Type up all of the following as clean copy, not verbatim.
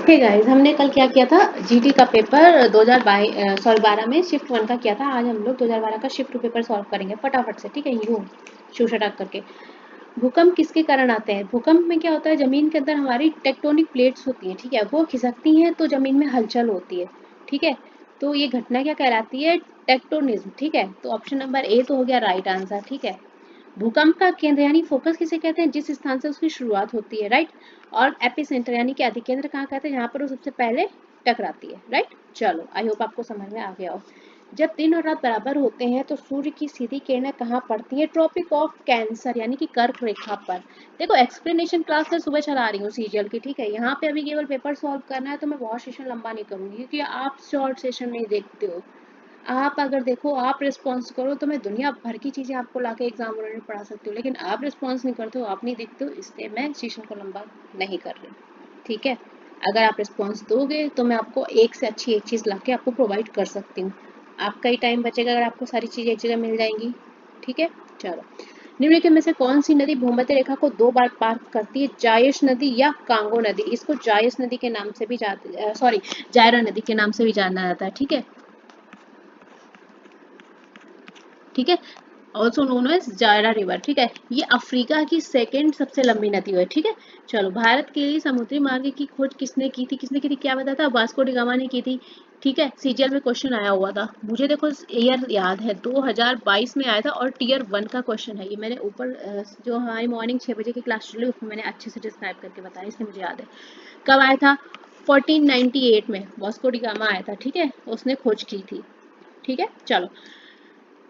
Hey guys, हमने कल क्या किया था, जीटी का पेपर 2012 में शिफ्ट 1 का किया था। आज हम लोग 2012 का शिफ्ट 2 पेपर सॉल्व करेंगे फटाफट से, ठीक है, यूं शूशटाक करके। भूकंप किसके कारण आते हैं? भूकंप में क्या होता है, जमीन के अंदर हमारी टेक्टोनिक प्लेट्स होती हैं, ठीक है, वो खिसकती हैं तो जमीन में हलचल होती है, ठीक है। तो ये घटना क्या कहलाती है? टेक्टोनिज्म, ठीक है। तो ऑप्शन नंबर ए तो हो गया राइट आंसर, ठीक है। भूकंप का केंद्र यानी फोकस किसे कहते हैं? जिस स्थान से उसकी शुरुआत होती है, राइट। और एपिसेंटर यानी कि अधिकेंद्र कहाँ कहते हैं? जहाँ पर वो सबसे पहले टकराती है, राइट। चलो, आई होप आपको समझ में आ गया हो। जब दिन और रात बराबर होते हैं तो सूर्य की सीधी किरणें कहाँ पड़ती है? ट्रॉपिक ऑफ कैंसर यानी कि कर्क रेखा पर। देखो, एक्सप्लेनेशन क्लास में सुबह चला रही हूँ सीरियल की, ठीक है। यहाँ पे अभी केवल पेपर सॉल्व करना है, तो मैं बहुत सेशन लंबा नहीं करूंगी क्योंकि आप शॉर्ट सेशन नहीं देखते हो। आप अगर देखो, आप रिस्पॉन्स करो तो मैं दुनिया भर की चीज़ें आपको लाके एग्जाम में पढ़ा सकती हूँ, लेकिन आप रिस्पॉन्स नहीं करते हो, आप नहीं देखते हो, इसलिए मैं सेशन को लंबा नहीं कर रही, ठीक है। अगर आप रिस्पॉन्स दोगे तो मैं आपको एक से अच्छी एक चीज़ लाके आपको प्रोवाइड कर सकती हूँ। आपका ही टाइम बचेगा अगर आपको सारी चीज़ें एक जगह मिल जाएंगी, ठीक है। चलो, निम्नलिखित में से कौन सी नदी भूमध्य रेखा को 2 बार पार करती है? जायश नदी या कांगो नदी? इसको जायश नदी के नाम से भी जायरा नदी के नाम से भी जाना जाता है, ठीक है, ठीक है। Also known as Zaire river, ठीक है। ये अफ्रीका की सेकेंड सबसे लंबी नदी है, ठीक है। चलो, भारत के लिए समुद्री मार्ग की खोज किसने की थी? किसने की थी, क्या बताया था? वास्को डी गामा ने की थी, ठीक है। सीजीएल में क्वेश्चन आया हुआ था, मुझे देखो ईयर याद है, 2022 में आया था और टियर 1 का क्वेश्चन है ये। मैंने ऊपर जो हमारी मॉर्निंग 6 बजे की क्लास चली उसमें मैंने अच्छे से डिस्क्राइब करके बताया, इसलिए मुझे याद है। कब आया था? 1498 में वास्को डी गामा आया था, ठीक है, उसने खोज की थी, ठीक है। चलो,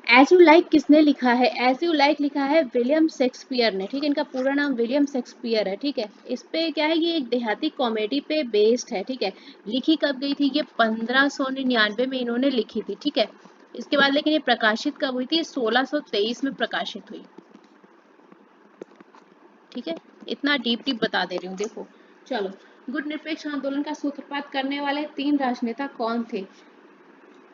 एज यू लाइक किसने लिखा है? एज यू लाइक लिखा है विलियम शेक्सपियर ने, ठीक है। इनका पूरा नाम विलियम शेक्सपियर है, ठीक है। इस पे क्या है, ये एक देहाती कॉमेडी पे बेस्ड है, ठीक है। लिखी कब गई थी? ये 1599 में इन्होंने लिखी थी, ठीक है। इसके बाद लेकिन ये प्रकाशित कब हुई थी? 1623 में प्रकाशित हुई, ठीक है। इतना डीप डीप बता दे रही हूँ, देखो। चलो, गुट निरपेक्ष आंदोलन का सूत्रपात करने वाले 3 राजनेता कौन थे?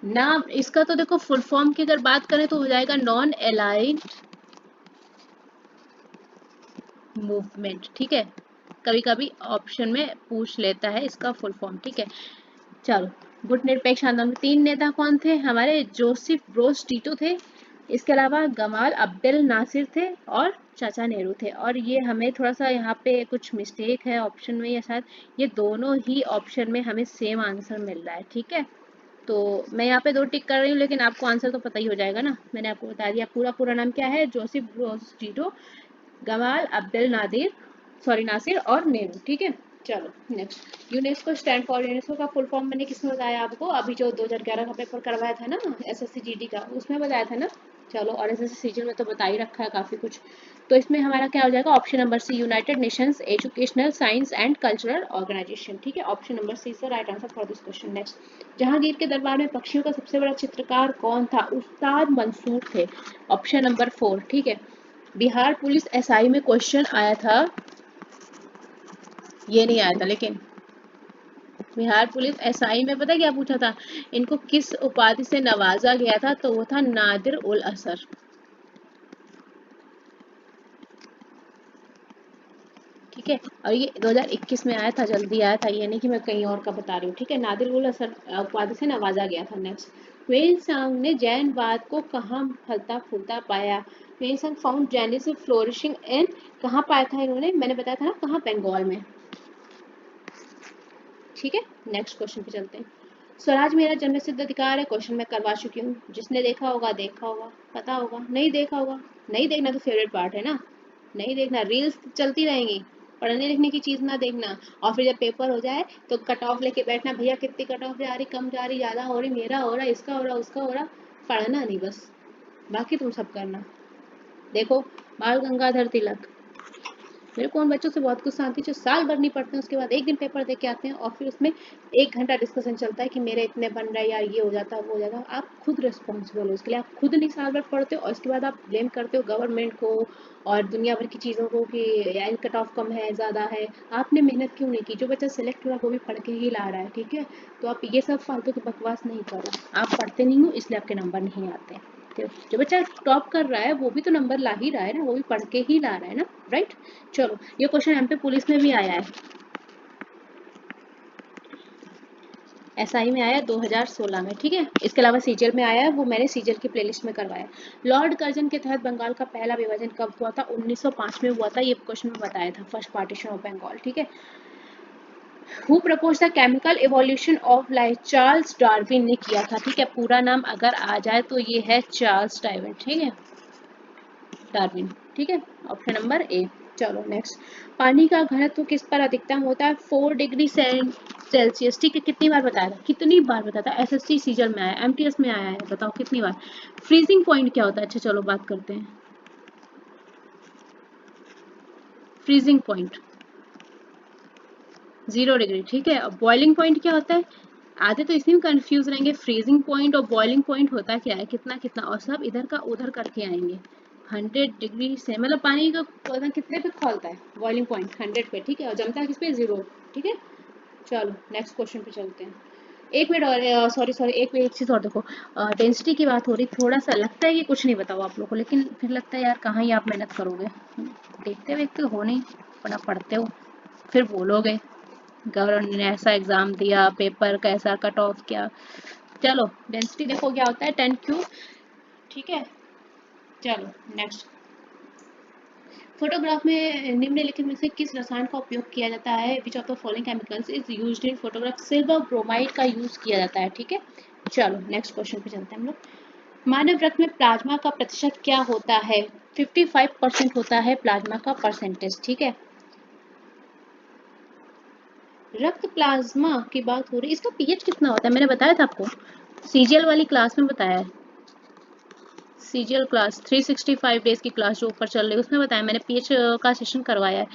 नाम इसका तो देखो, फुल फॉर्म की अगर बात करें तो हो जाएगा नॉन अलाइंड मूवमेंट, ठीक है। कभी कभी ऑप्शन में पूछ लेता है इसका फुल फॉर्म, ठीक है। चलो, गुट निरपेक्ष आंदोलन में 3 नेता कौन थे? हमारे जोसेफ ब्रोस टीटो थे, इसके अलावा गमाल अब्देल नासिर थे और चाचा नेहरू थे। और ये हमें थोड़ा सा यहाँ पे कुछ मिस्टेक है ऑप्शन में, या शायद ये दोनों ही ऑप्शन में हमें सेम आंसर मिल रहा है, ठीक है। तो मैं यहाँ पे 2 टिक कर रही हूँ, लेकिन आपको आंसर तो पता ही हो जाएगा ना। मैंने आपको बता दिया पूरा पूरा नाम क्या है, Joseph Broz Tito, Gamal Abdel Nasser और नेहरू, ठीक है। चलो, next, UNESCO stand for, UNESCO का फुल फॉर्म मैंने किसमें बताया आपको? अभी जो 2011 का पेपर करवाया था ना, एसएससी जीडी का, उसमें बताया था ना। चलो, और एसएससी सीजन में तो बता ही रखा है काफी कुछ। तो इसमें हमारा क्या हो जाएगा? Option number C, United Nations educational science and cultural organization, ठीक है। Option number C is the right answer for this question. Next, Jahangir के दरबार में पक्षियों का सबसे बड़ा चित्रकार कौन था? उस्ताद मंसूर थे, ऑप्शन नंबर 4, ठीक है। बिहार पुलिस एसआई में क्वेश्चन आया था, ये नहीं आया था, लेकिन बिहार पुलिस एसआई में पता क्या पूछा था? इनको किस उपाधि से नवाजा गया था? तो वो था नादिर उल असर, ठीक है। और ये 2021 में आया था, जल्दी आया था, ये नहीं कि मैं कहीं और का बता रही हूँ, ठीक है। नादिर उल असर उपाधि से नवाजा गया था। नेक्स्ट, वेनसांग ने जैनवाद को कहाँ फलता फूलता पाया? वेनसांग फाउंड जैनिज्म फ्लोरिशिंग इन, कहाँ पाया था इन्होंने? मैंने बताया था ना, कहाँ? बंगाल में, ठीक है। नेक्स्ट क्वेश्चन पे चलते हैं। स्वराज मेरा जन्मसिद्ध अधिकार है, क्वेश्चन मैं करवा चुकी हूँ, जिसने देखा होगा देखा होगा, पता होगा, नहीं देखा होगा, नहीं देखना तो फेवरेट पार्ट है ना, नहीं देखना, रील्स चलती रहेंगी, पढ़ने लिखने की चीज ना देखना। और फिर जब पेपर हो जाए तो कट ऑफ लेके बैठना, भैया कितनी कट ऑफ जा रही, कम जा रही, ज्यादा हो रही, मेरा हो रहा, इसका हो रहा, उसका हो रहा। पढ़ना नहीं बस, बाकी तुम सब करना। देखो, बाल गंगाधर तिलक, मेरे को उन बच्चों से बहुत कुछ शांति, जो साल भर नहीं पढ़ते हैं, उसके बाद एक दिन पेपर दे के आते हैं और फिर उसमें 1 घंटा डिस्कशन चलता है कि मेरे इतने बन रहा है यार, ये हो जाता है, वो हो जाता है। आप खुद रिस्पॉन्सिबल हो उसके लिए, आप खुद नहीं साल भर पढ़ते हो और इसके बाद आप ब्लेम करते हो गवर्नमेंट को और दुनिया भर की चीज़ों को कि यार कट ऑफ कम है, ज़्यादा है। आपने मेहनत क्यों नहीं की? जो बच्चा सेलेक्ट हुआ वो भी पढ़ के ही ला रहा है, ठीक है। तो आप ये सब फालतू की बकवास नहीं करो, आप पढ़ते नहीं हो इसलिए आपके नंबर नहीं आते। तो जो बच्चा टॉप कर रहा है वो भी तो नंबर ला ही रहा है ना, वो भी पढ़ के ही ला रहा है ना, राइट। चलो, ये क्वेश्चन एमपी पुलिस में भी आया है। एसआई में आया 2016 में, ठीक है। इसके अलावा सीजीएल में आया है, वो मैंने सीजीएल की प्लेलिस्ट में करवाया। लॉर्ड कर्जन के तहत बंगाल का पहला विभाजन कब हुआ था? 1905 में हुआ था, ये क्वेश्चन में बताया था, फर्स्ट पार्टीशन ऑफ बंगाल, ठीक है। Who propose the chemical evolution of life? Charles Darwin ने किया था, ठीक है। पूरा नाम अगर आ जाए तो ये है चार्ल्स डार्विन, ठीक है, डार्विन, ठीक है। Option number A. चलो नेक्स्ट, पानी का घनत्व किस पर अधिकतम होता है? 4 डिग्री सेल्सियस, ठीक है। कितनी बार बताया था, कितनी बार बताया था? एसएससी सीजन में आया, एमटीएस में आया है, बताओ कितनी बार। फ्रीजिंग पॉइंट क्या होता है? अच्छा चलो बात करते हैं। फ्रीजिंग पॉइंट 0 डिग्री, ठीक है। अब बॉइलिंग पॉइंट क्या होता है? आधे तो इसी में कंफ्यूज रहेंगे, फ्रीजिंग पॉइंट और बॉइलिंग पॉइंट होता क्या है, कितना कितना, और सब इधर का उधर करके आएंगे। 100 डिग्री से मतलब पानी का पौधा कितने पे खौलता है? बॉइलिंग पॉइंट 100 पे, ठीक है। और जमता है किस पे? 0, ठीक है। चलो नेक्स्ट क्वेश्चन पे चलते हैं। एक मिनट और, सॉरी एक चीज और देखो, डेंसिटी की बात हो रही, थोड़ा सा लगता है कि कुछ नहीं बताओ आप लोग को, लेकिन फिर लगता है यार कहाँ ही आप मेहनत करोगे, देखते देखते हो नहीं, अपना पढ़ते हो फिर बोलोगे गवर्नमेंट ने ऐसा एग्जाम दिया, पेपर कैसा कट ऑफ किया। चलो डेंसिटी देखो क्या होता है, 10 क्यूब, ठीक है। चलो नेक्स्ट, फोटोग्राफ में निम्नलिखित में से किस रसायन का उपयोग किया जाता है? Which of the following chemicals is used in photograph? Silver bromide का यूज किया जाता है, ठीक है। चलो नेक्स्ट क्वेश्चन पे चलते हैं हम लोग। मानव रक्त में प्लाज्मा का प्रतिशत क्या होता है? 55% होता है प्लाज्मा का परसेंटेज, ठीक है। रक्त प्लाज्मा की बात हो रही है, इसका पीएच कितना होता है? मैंने बताया था आपको, सीजीएल वाली क्लास में बताया है, सीजीएल क्लास 365 डेज की क्लास जो ऊपर चल रही है उसमें बताया मैंने, पीएच का सेशन करवाया है।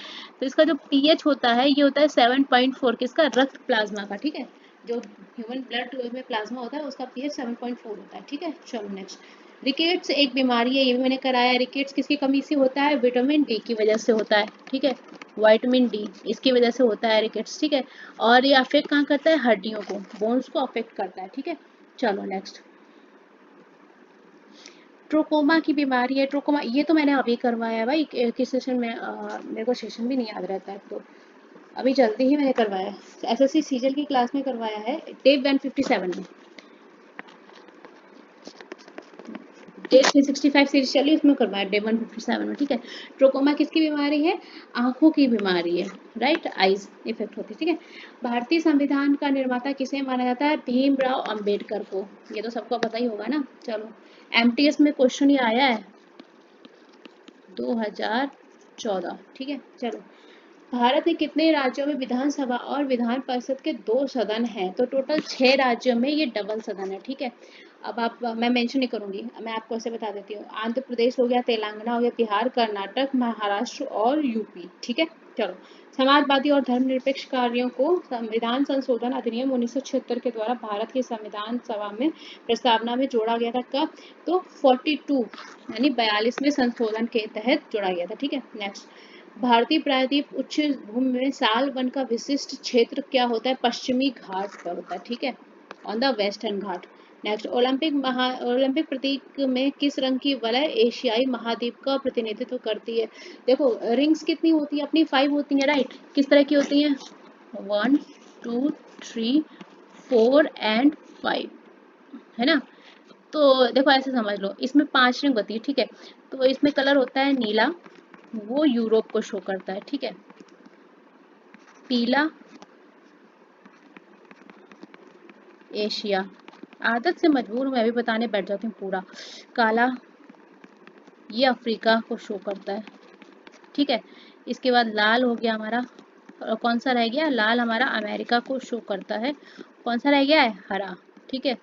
तो इसका जो पीएच होता है ये होता है 7.4, किसका? रक्त प्लाज्मा का, ठीक है। जो ह्यूमन ब्लड में प्लाज्मा होता है उसका पीएच 7.4 होता है, ठीक है। चलो नेक्स्ट, रिकेट्स एक बीमारी है, ये भी मैंने कराया। रिकेट्स किसकी कमी से होता है? विटामिन डी की वजह से होता है, ठीक है। विटामिन डी इसकी वजह से होता है रिकेट्स, ठीक है। और ये अफेक्ट कहाँ करता है? हड्डियों को, बोन्स को अफेक्ट करता है, ठीक है। चलो नेक्स्ट, ट्रोकोमा की बीमारी है, ट्रोकोमा ये तो मैंने अभी करवाया है भाई, किस सेशन में, मेरे को सेशन भी नहीं याद रहता है, तो अभी जल्दी ही मैंने करवाया, एसएससी सीजल की क्लास में करवाया है, डे 157 में, डे 365 सीरीज चली उसमें करवाया, डे 157 में, ठीक है। ट्रोकोमा किसकी बीमारी है? आंखों की बीमारी है, राइट, आईज इफेक्ट होती है, ठीक है। भारतीय संविधान का निर्माता किसे माना जाता है? भीमराव अंबेडकर को, ये तो सबको पता ही होगा ना। चलो एमटीएस में क्वेश्चन ये आया है 2014, ठीक है। चलो, भारत में कितने राज्यों में विधानसभा और विधान परिषद के 2 सदन हैं? तो टोटल 6 राज्यों में ये डबल सदन है, ठीक है। अब आप, मैं मेंशन नहीं करूंगी, मैं आपको ऐसे बता देती हूँ, आंध्र प्रदेश हो गया, तेलंगाना हो गया, बिहार, कर्नाटक, महाराष्ट्र और यूपी, ठीक है। चलो, समाजवादी और धर्मनिरपेक्ष कार्यों को संविधान संशोधन अधिनियम 1976 के द्वारा भारत की संविधान सभा में प्रस्तावना में जोड़ा गया था, कब? तो 42 यानी 42वें संशोधन के तहत जोड़ा गया था, ठीक है। नेक्स्ट, भारतीय प्रायद्वीप उच्च भूमि में साल वन का विशिष्ट क्षेत्र क्या होता है? पश्चिमी घाट पर होता है, ठीक है, on the western Ghat. Next, Olympic प्रतीक में किस रंग की वलय एशियाई महाद्वीप का प्रतिनिधित्व करती है? देखो रिंग्स कितनी होती है अपनी? 5 होती है, राइट। किस तरह की होती है? 1 2 3 4 एंड 5, है ना। तो देखो ऐसे समझ लो, इसमें 5 रिंग होती है, ठीक है। तो इसमें कलर होता है नीला, वो यूरोप को शो करता है, ठीक है। पीला एशिया, आदत से मजबूर हूँ मैं भी बताने बैठ जाती हूँ पूरा। काला ये अफ्रीका को शो करता है, ठीक है। इसके बाद लाल हो गया हमारा, और कौन सा रह गया? लाल हमारा अमेरिका को शो करता है। कौन सा रह गया है? हरा, ठीक है।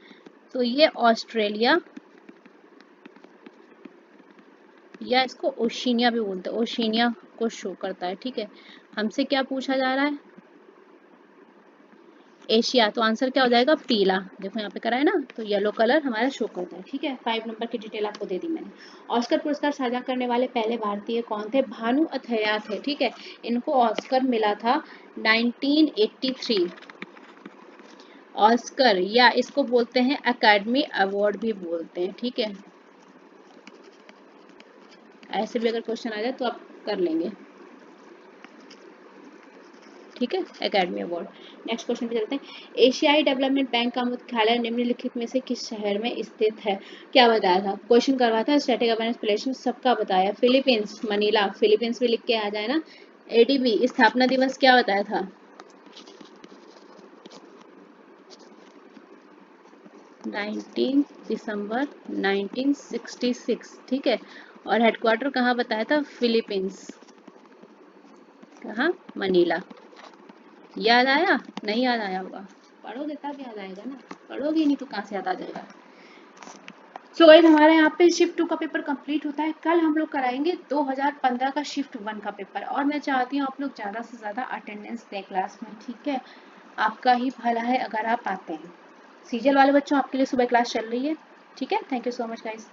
तो ये ऑस्ट्रेलिया, या इसको ओशिनिया भी बोलते हैं, ओशिनिया को शो करता है, ठीक है। हमसे क्या पूछा जा रहा है? एशिया, तो आंसर क्या हो जाएगा? पीला, देखो यहाँ पे करा है ना, तो येलो कलर हमारा शो करता है, ठीक है। 5 नंबर की डिटेल आपको दे दी मैंने। ऑस्कर पुरस्कार साझा करने वाले पहले भारतीय कौन थे? भानु अथैया थे, ठीक है। इनको ऑस्कर मिला था 1983, ऑस्कर, या इसको बोलते हैं अकेडमी अवार्ड भी बोलते हैं, ठीक है। ऐसे भी अगर क्वेश्चन आ जाए तो आप कर लेंगे। ठीक है, एकेडमी अवार्ड। नेक्स्ट क्वेश्चन पे चलते हैं। एशियाई डेवलपमेंट बैंक का मुख्यालय निम्नलिखित में से किस शहर में स्थित है? क्या बताया था, क्वेश्चन करवाया था, स्टैटिक अवेयरनेस प्लेलेशन सबका बताया। फिलीपींस, मनीला, फिलीपींस भी लिख के आ जाए ना। एडीबी स्थापना दिवस क्या बताया था? 19 दिसंबर 1966, ठीक है। और हेडक्वार्टर कहाँ बताया था? फिलीपींस, कहाँ? मनीला। याद आया? नहीं याद आया होगा, पढ़ोगे तब याद आएगा ना, पढ़ोगे नहीं तो कहाँ से याद आ जाएगा। सो गाइस हमारे यहाँ पे शिफ्ट 2 का पेपर कंप्लीट होता है। कल हम लोग कराएंगे 2015 का शिफ्ट 1 का पेपर, और मैं चाहती हूँ आप लोग ज़्यादा से ज़्यादा अटेंडेंस दें क्लास में, ठीक है। आपका ही भला है अगर आप आते हैं। सीजल वाले बच्चों आपके लिए सुबह क्लास चल रही है, ठीक है। Thank you so much guys.